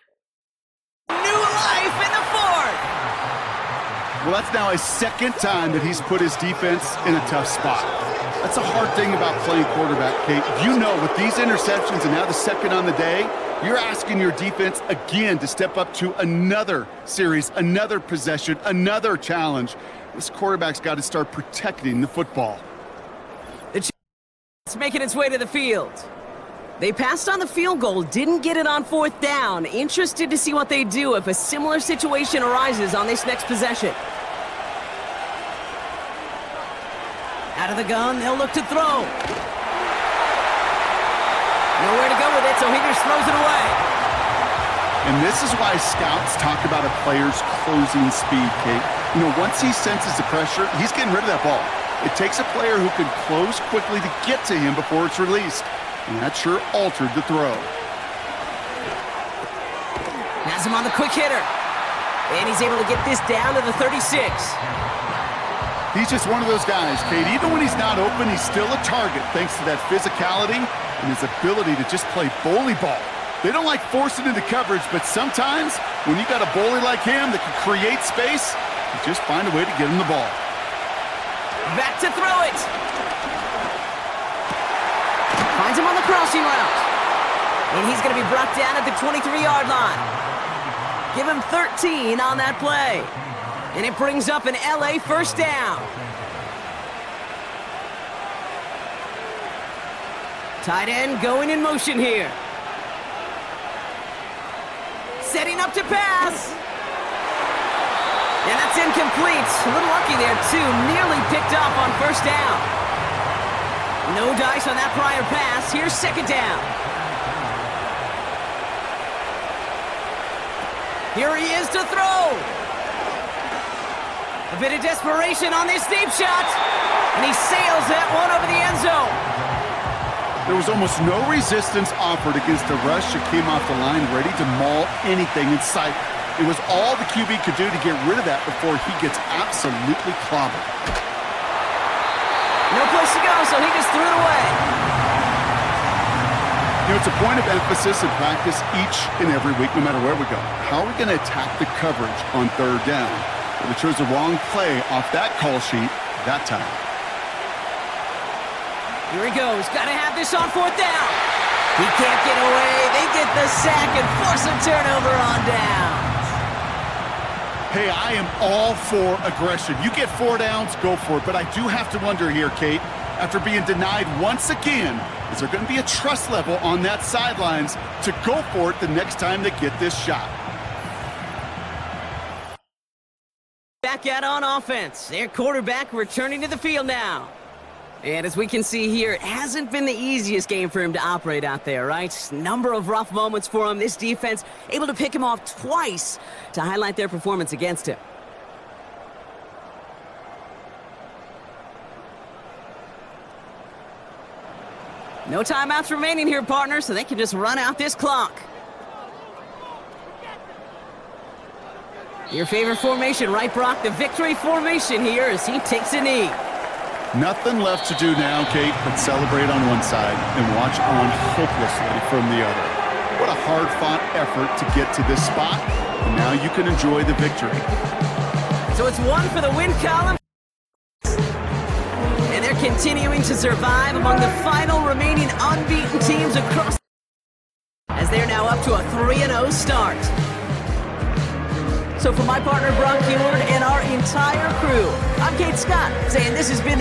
new life in the 4th! Well, that's now his 2nd time that he's put his defense in a tough spot. That's a hard thing about playing quarterback, Kate. You know, with these interceptions and now the 2nd on the day, you're asking your defense again to step up to another series, another possession, another challenge. This quarterback's got to start protecting the football. It's making its way to the field. They passed on the field goal, didn't get it on 4th down. Interested to see what they do if a similar situation arises on this next possession. Out of the gun, they'll look to throw. Nowhere to go with it, so he just throws it away. And this is why scouts talk about a player's closing speed, Kate. You know, once he senses the pressure, he's getting rid of that ball. It takes a player who can close quickly to get to him before it's released. And that sure altered the throw. Has him on the quick hitter. And he's able to get this down to the 36. He's just one of those guys, Kate. Even when he's not open, he's still a target thanks to that physicality and his ability to just play bully ball. They don't like forcing into coverage, but sometimes when you got a bully like him that can create space, you just find a way to get him the ball. Back to throw it. Finds him on the crossing route. And he's going to be brought down at the 23-yard line. Give him 13 on that play. And it brings up an LA first down. Tight end going in motion here. Setting up to pass. And that's incomplete. A little lucky there, too. Nearly picked off on first down. No dice on that prior pass. Here's second down. Here he is to throw. A bit of desperation on this deep shot. And he sails that one over the end zone. There was almost no resistance offered against a rush that came off the line ready to maul anything in sight. It was all the QB could do to get rid of that before he gets absolutely clobbered. No place to go, so he just threw it away. You know, it's a point of emphasis in practice each and every week, no matter where we go. How are we going to attack the coverage on third down? Well, we chose the wrong play off that call sheet that time. Here he goes. Got to have this on fourth down. He can't get away. They get the sack and force a turnover on down. Hey, I am all for aggression. You get 4 downs, go for it. But I do have to wonder here, Kate, after being denied once again, is there going to be a trust level on that sidelines to go for it the next time they get this shot? Back out on offense. Their quarterback returning to the field now. And as we can see here, it hasn't been the easiest game for him to operate out there, right? Number of rough moments for him. This defense able to pick him off twice to highlight their performance against him. No timeouts remaining here, partner, so they can just run out this clock. Your favorite formation, right, Brock? The victory formation here as he takes a knee. Nothing left to do now, Kate, but celebrate on one side and watch on hopelessly from the other. What a hard-fought effort to get to this spot, and now you can enjoy the victory. So it's one for the win column. And they're continuing to survive among the final remaining unbeaten teams across, as they're now up to a 3-0 start. So for my partner, Brock Heward, and our entire crew, I'm Kate Scott, saying this has been